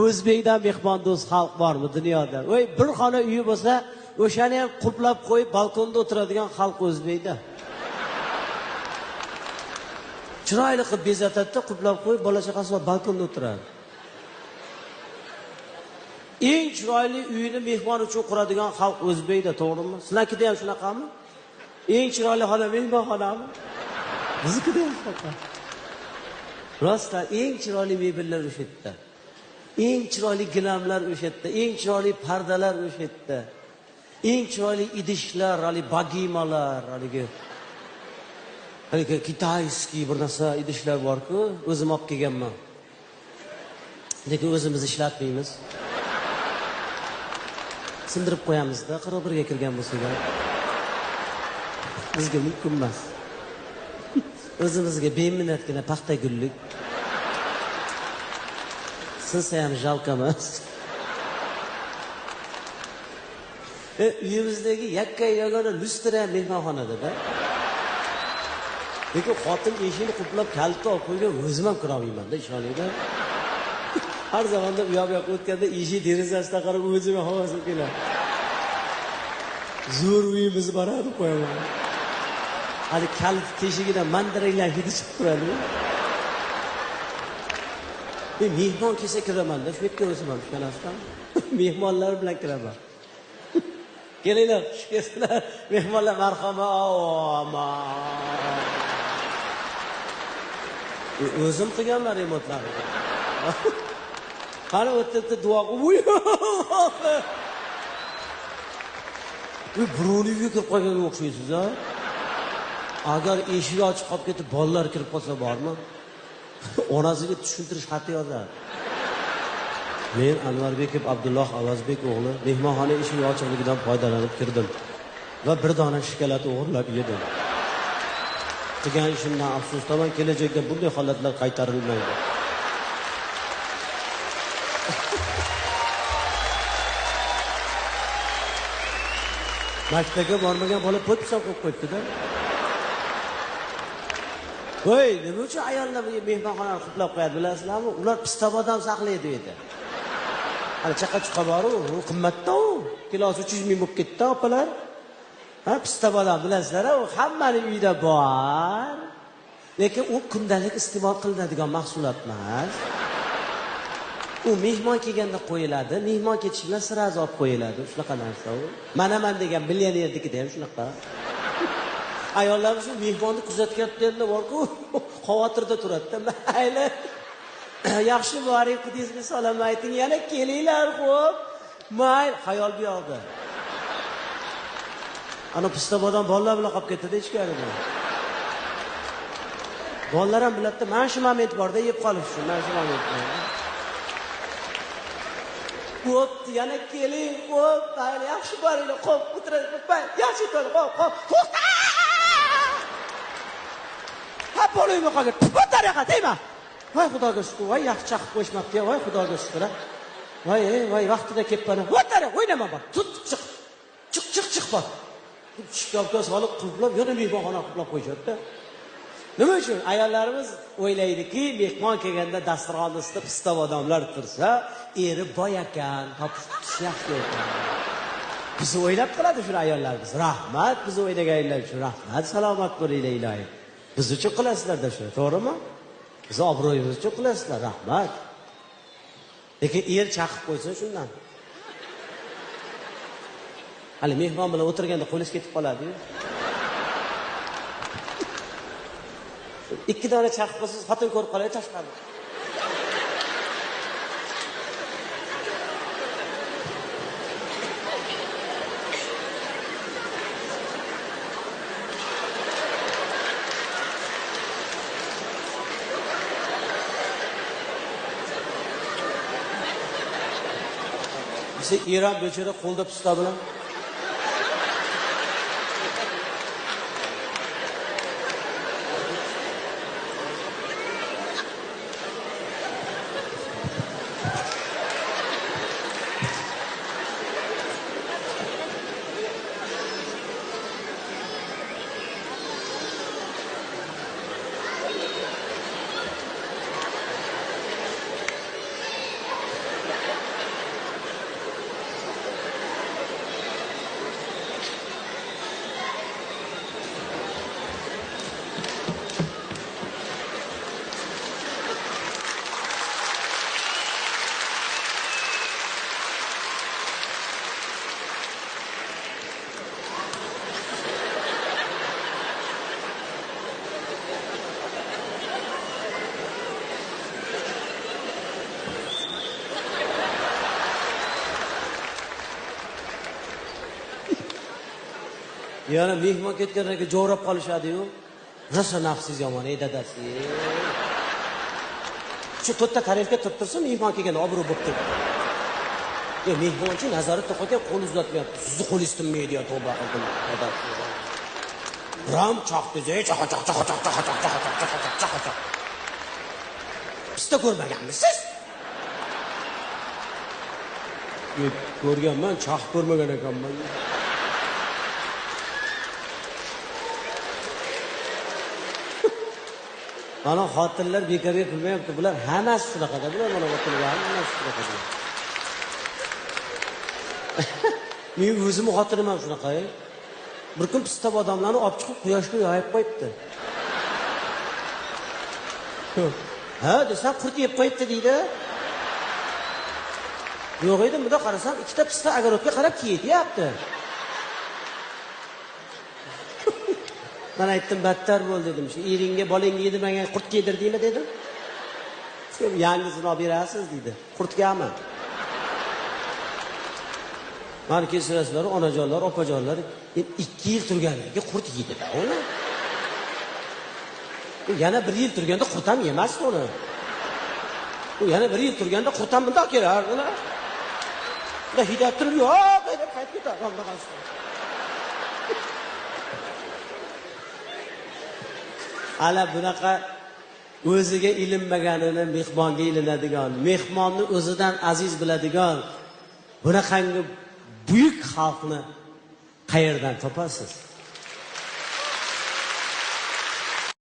O'zbekdan mehmondo'st xalq bormi dunyoda? Voy, bir xona uyi bo'lsa, o'shani ham quplab qo'yib balkonda o'tiradigan xalq o'zbekda. Chiroyli qilib bezatadi, quplab qo'yib bola chaqasi bilan balkonda o'tiradi. Eng chiroyli uyini mehmon uchun quradigan xalq o'zbekda, to'g'rimi? Sizlarkida ham shunaqami? Eng chiroyli xona mehmonxonami? Biznikida ham shunaqa. Rostdan eng chiroyli mebellar o'sha yerda. Eng chiroyli gilamlar o'sha yerda, eng chiroyli pardalar o'sha yerda. Eng chiroyli idishlar, hali bagimalar, haligi kitayskiy bir narsa idishlar bor-ku, o'zim olib kelganman. Lekin o'zimiz ishlatmaymiz. Sindirib qo'yamizda, 41 ga kirgan bo'lsa-da. Bizga mumkin emas. O'zimizga beminnatgina paxta gullik. Sinsa ham jalqa emas. Uyimizdagi yakka-yagona lustra mehmonxonada-da. Lekin xotin eshikni quplab kalta olib qo'ygan, o'zim ham kira olmayman-da, ishoningda. Har zamonda u yoq o'tganda eshik derazasidan qarab o'zim havosim keladi. Zo'r uyimiz bor deb qo'yaman. Hali kalit teshigidan mandarinlar hidi chiqib turadi. Men mehmon kelsa kiraman-da, shu yerga o'zim ham tushunasizmi? Mehmonlar bilan kiraman. Kelinglar, xush kelibsizlar. Mehmonlar marhamat. O'zim qilganman remotlarni. Qani o'tdi duo qilib. Bu birovning uyiga kirib qolganga o'xshaysiz-a? Agar eshik ochiq qolib ketib, bolalar kirib qolsa bormi? Onasiga tushuntirish xati yozadi. Men Anvarbekov Abdulloh Avazbek o'g'li mehmonxona eshigi ochiqligidan foydalanib kirdim va bir dona shikolat o'g'irlab yedim. Qilgan ishimdan afsusdaman, kelajakda bunday holatlar qaytarilmaydi. Maktabga bormagan bola po'pisam qo'yib qo'yibdi-da. Voy, nima uchun ayollar mehmonxonani quplab qo'yadi bilasizlarmi? Ular pistabodam saqlaydi edi. Hali chaqa-chuqa bor-ku, u qimmatda-ku. Kilosi 300 ming bo'lib ketdi, opalar. Ha, pistabodam bilasizlar-a, u hammaning uyida bor. Lekin u kundalik iste'mol qilinadigan mahsulot emas. U mehmon kelganda qo'yiladi, mehmon ketishi bilan siraz olib qo'yiladi, shunaqa narsa u. Manaman degan millionernikida ham shunaqa. Ayollarimiz mehmonni kuzatayotganda bor-ku, xavotirda turadi-da. Mayli. Yaxshi boring, qudingizga salom ayting, yana kelinglar, xo'p. Mayli, xayol bu yoqda. Ana pistabodam bolalar bilan qolib ketdi-da ichkarida. Bolalar ham biladi, mana shu moment borda yeb qolish uchun, mana shu moment. Xo'p, yana keling, xo'p, mayli, yaxshi boringlar, xo'p, o'tirib, yaxshi to'g'ri, xo'p. To'xta! Ha, bo'laymi qolgan. Bu tariqa deyman. Voy xudoga shukr, voy yaxshi chaqib qo'yishmabdi, voy xudoga shukr. Voy, vaqtida kelibman. O'tara, o'ynama bor. Chiq. Chiq bor. Shikobga solib quplab, yana mehmonxona quplab qo'yishadi-da. Nima uchun ayollarimiz o'ylaydiki, mehmon kelganda dasturxon ustida pista odamlar tursa, eri boy ekan, topish yaxshi ekan. Biz o'ylab qiladi shu ayollarimiz. Rahmat, biz o'ylaganlar uchun rahmat, salomat bo'linglar iloyim. Biz uchun qilasizlar-da shu, to'g'rimi? Biz obro'yimiz uchun qilasizlar, rahmat. Lekin er chaqib qo'ysa shundan. Hali mehmon bilan o'tirganda qo'lingiz ketib qoladi-yu. Ikki dona chaqib qo'ysangiz, xotin ko'rib qoladi, tashqari. Eram bechora qo'lda pista bilan Yana mehmon ketgandan keyin jo'rab qolishadi-yu. Rosa nafsiz yomon ey dadasi. Shu to'rtta tarafga turib tursin, mehmon kelganda obro' bo'lib turibdi. Ya mehmonchi nazorat to'qagan qo'l uzatmayapti. Sizni qo'lingiz tinmaydi ya tavba qildim dadasi. Ram chaqdi, chaqa. Pista ko'rmaganmisiz? Ko'rganman, chaq ko'rmagan ekanman. Mana xotinlar bekorga kulmayapti. Bular hammasi shunaqada. Bular mana xotinlar hammasi shunaqada. Men o'zimning xotinim ham shunaqa. Bir kun pista odamlarni olib chiqib quyoshga yoyib qo'yibdi. Ha, desam qurt yeb qo'yibdi deydi. Yo'q edi, bunda qarasam ikkita pista agorodga qarab ketyapti. Men aytdim, battar bo'l dedim. Shu eringga, bolangga yedirmagan qurt yedirdingmi dedim. Yangisini olib berasiz dedi. Qurtgami? Mana kechirasizlar, onajonlar, opajonlar, 2 yil turganligi qurt yedi-da uni. U yana 1 yil turganda qurt ham yemasdi uni. U yana 1 yil turganda qurt ham bundoq kelar uni. Da hidayat turib, yo'q, deb qaytib ketadi. Alloh qolsin. Ala bunaqa o'ziga ilinmaganini mehmonga ilinadigan, mehmonni o'zidan aziz biladigan bunaqangi buyuk xalqni qayerdan topasiz?